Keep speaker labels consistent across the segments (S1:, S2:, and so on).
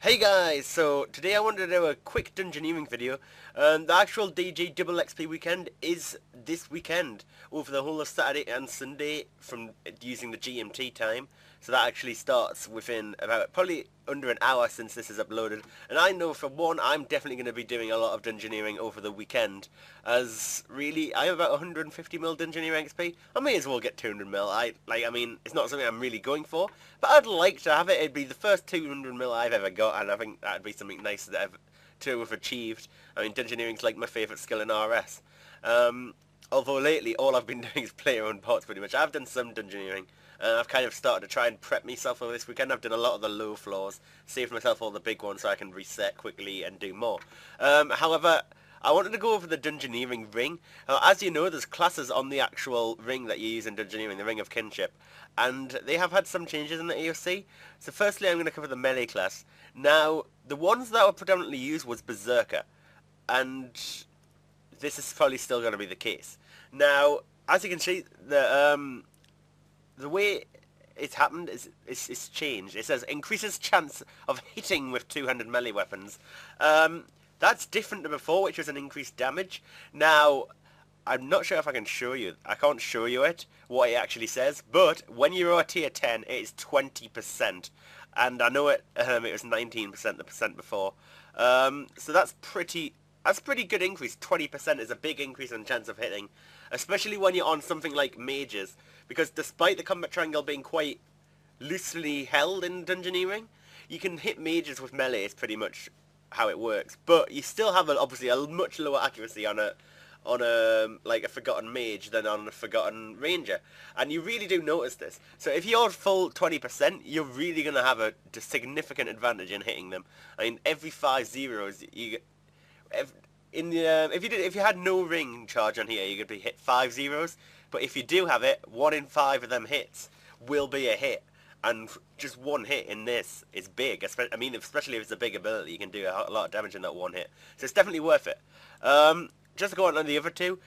S1: Hey guys, so today I wanted to do a quick dungeoneering video. The actual DG Double XP weekend is this weekend, over the whole of Saturday and Sunday from using the GMT time. So that actually starts within about probably under an hour since this is uploaded. And I know for one, I'm definitely going to be doing a lot of dungeoneering over the weekend. As really, I have about 150 mil dungeoneering XP. I may as well get 200 mil. I mean, it's not something I'm really going for, but I'd like to have it. It'd be the first 200 mil I've ever got, and I think that'd be something nice to have achieved. I mean, dungeoneering's like my favourite skill in RS. Although lately all I've been doing is player own pots pretty much. I've done some dungeoneering. I've kind of started to try and prep myself for this weekend. I've done a lot of the low floors, saved myself all the big ones so I can reset quickly and do more. However, I wanted to go over the dungeoneering ring. As you know, there's classes on the actual ring that you use in dungeoneering, the Ring of Kinship, and they have had some changes in the EOC. So firstly, I'm going to cover the melee class. Now, the ones that were predominantly used was Berserker, and this is probably still going to be the case. Now, as you can see, the way it's happened is it's changed. It says increases chance of hitting with 200 melee weapons. That's different to before, which was an increased damage. Now, I'm not sure if I can show you. I can't show you what it actually says, but when you're a tier 10, it is 20%. And I know it was 19% the percent before. So that's pretty good increase. 20% is a big increase in chance of hitting, especially when you're on something like mages, because despite the combat triangle being quite loosely held in dungeoneering, you can hit mages with melee. It's pretty much how it works, but you still have obviously a much lower accuracy on a like a forgotten mage than on a forgotten ranger, and you really do notice this. So if you're full 20%, you're really going to have a significant advantage in hitting them. I mean, every 5 zeros you get, if you had no ring charge on here, you're going to be hit 5 zeros, but if you do have it, 1 in 5 of them hits will be a hit. And just one hit in this is big. I mean, especially if it's a big ability, you can do a lot of damage in that one hit. So it's definitely worth it. Just to go on the other two,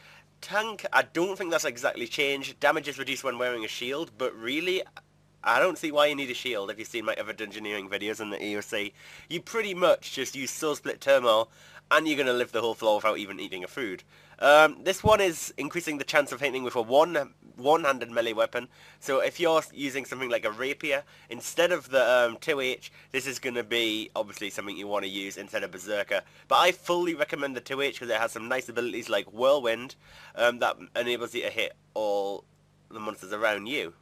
S1: tank, I don't think that's exactly changed. Damage is reduced when wearing a shield, but really, I don't see why you need a shield if you've seen my other dungeoneering videos in the EOC. You pretty much just use Soul Split Turmoil, and you're going to live the whole floor without even eating a food. This one is increasing the chance of hitting with a one-handed melee weapon. So if you're using something like a rapier, instead of the 2H, this is going to be obviously something you want to use instead of Berserker. But I fully recommend the 2H because it has some nice abilities like Whirlwind that enables you to hit all the monsters around you.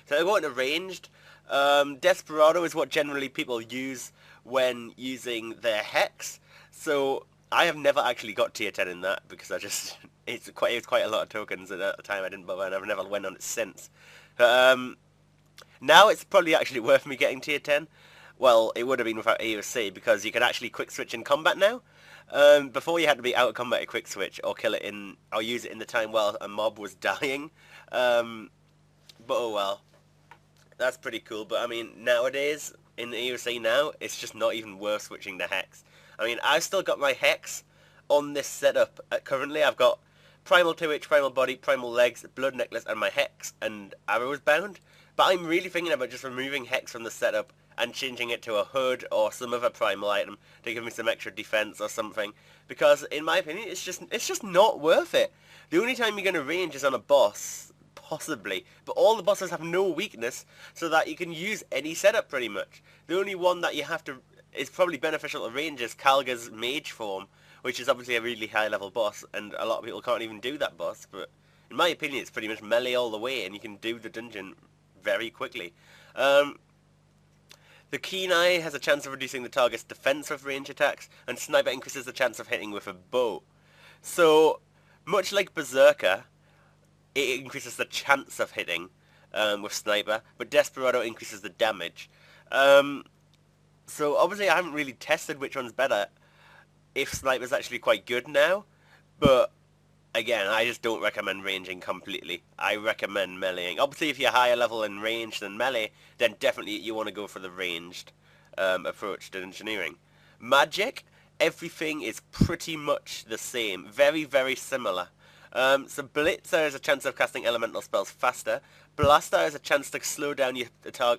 S1: So going to ranged, Desperado is what generally people use when using their Hex. So I have never actually got tier 10 in that because it was quite a lot of tokens, and at the time I didn't bother, and I've never went on it since. Now it's probably actually worth me getting tier 10. Well, it would have been without EOC because you can actually quick switch in combat now. Before you had to be out of combat to quick switch or use it in the time while a mob was dying. But oh well, that's pretty cool. But I mean, nowadays in the EOC now, it's just not even worth switching to Hex. I mean, I've still got my Hex on this setup. Currently, I've got Primal 2H, Primal Body, Primal Legs, Blood Necklace, and my Hex and Arrows Bound. But I'm really thinking about just removing Hex from the setup and changing it to a Hood or some other Primal item to give me some extra defense or something. Because, in my opinion, it's just not worth it. The only time you're going to range is on a boss, possibly. But all the bosses have no weakness, so that you can use any setup pretty much. The only one that you have to... It's probably beneficial to range is Kalga's mage form, which is obviously a really high level boss, and a lot of people can't even do that boss, but in my opinion it's pretty much melee all the way, and you can do the dungeon very quickly. The Keen Eye has a chance of reducing the target's defense with range attacks, and Sniper increases the chance of hitting with a bow. So, much like Berserker, it increases the chance of hitting with Sniper, but Desperado increases the damage. So obviously I haven't really tested which one's better, if Sniper's actually quite good now, but again, I just don't recommend ranging completely. I recommend meleeing. Obviously if you're higher level in range than melee, then definitely you want to go for the ranged approach to engineering. Magic, everything is pretty much the same, very, very similar. So Blitzer has a chance of casting elemental spells faster. Blaster has a chance to slow down your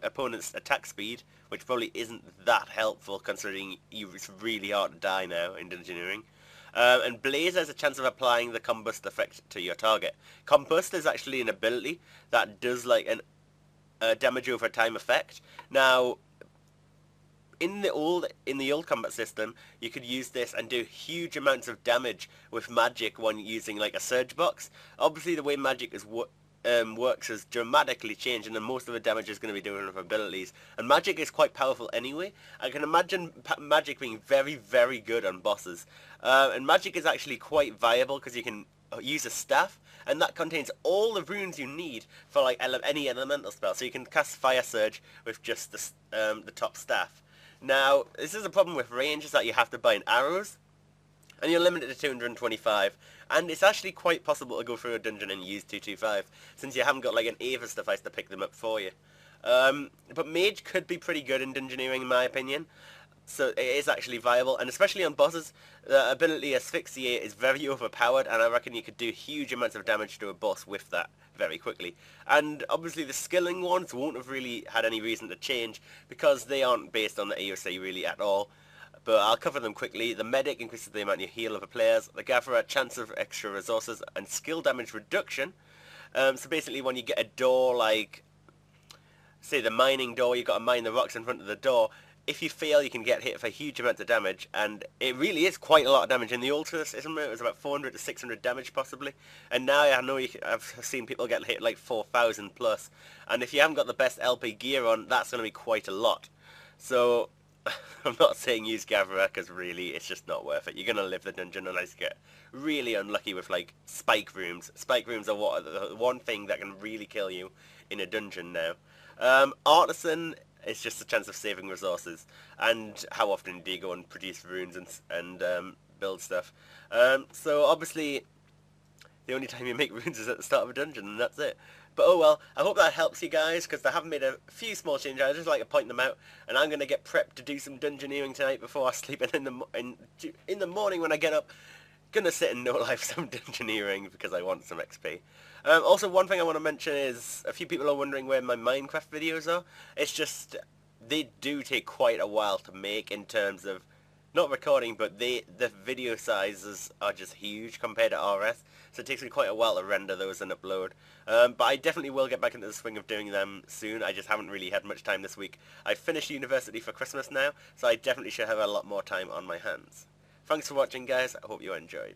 S1: opponent's attack speed, which probably isn't that helpful considering it's really hard to die now in dungeoneering. And Blaze has a chance of applying the combust effect to your target. Combust is actually an ability that does like an damage over time effect. Now, in the old combat system, you could use this and do huge amounts of damage with magic when using like a surge box. Obviously, the way magic works has dramatically changed, and then most of the damage is going to be doing with abilities. And magic is quite powerful anyway. I can imagine magic being very, very good on bosses. And magic is actually quite viable because you can use a staff, and that contains all the runes you need for like any elemental spell. So you can cast Fire Surge with just the top staff. Now, this is a problem with range, is that you have to bind arrows, and you're limited to 225, and it's actually quite possible to go through a dungeon and use 225, since you haven't got like an Avis device to pick them up for you. But Mage could be pretty good in dungeoneering in my opinion, so it is actually viable, and especially on bosses, the ability Asphyxiate is very overpowered, and I reckon you could do huge amounts of damage to a boss with that very quickly. And obviously the skilling ones won't have really had any reason to change, because they aren't based on the EOC really at all. But I'll cover them quickly. The Medic increases the amount you heal of the players. The Gatherer, chance of extra resources and skill damage reduction. So basically when you get a door like, say the mining door, you've got to mine the rocks in front of the door. If you fail, you can get hit for huge amounts of damage, and it really is quite a lot of damage. In the old system, it was about 400 to 600 damage possibly, and now I know I've seen people get hit like 4,000 plus, and if you haven't got the best LP gear on, that's going to be quite a lot. So I'm not saying use Gatherer, because really it's just not worth it. You're going to live the dungeon unless you get really unlucky with like spike rooms. Spike rooms are the one thing that can really kill you in a dungeon now. Artisan, it's just a chance of saving resources, and how often do you go and produce runes and build stuff. So obviously the only time you make runes is at the start of a dungeon, and that's it. But oh well, I hope that helps you guys, because I have made a few small changes. I just like to point them out, and I'm going to get prepped to do some dungeoneering tonight before I sleep, and in the morning when I get up, gonna sit and no life some dungeoneering because I want some XP. Also, one thing I want to mention is a few people are wondering where my Minecraft videos are. It's just they do take quite a while to make in terms of not recording, but the video sizes are just huge compared to RS, so it takes me quite a while to render those and upload. But I definitely will get back into the swing of doing them soon. I just haven't really had much time this week. I finished university for Christmas now, so I definitely should have a lot more time on my hands. Thanks for watching, guys. I hope you enjoyed.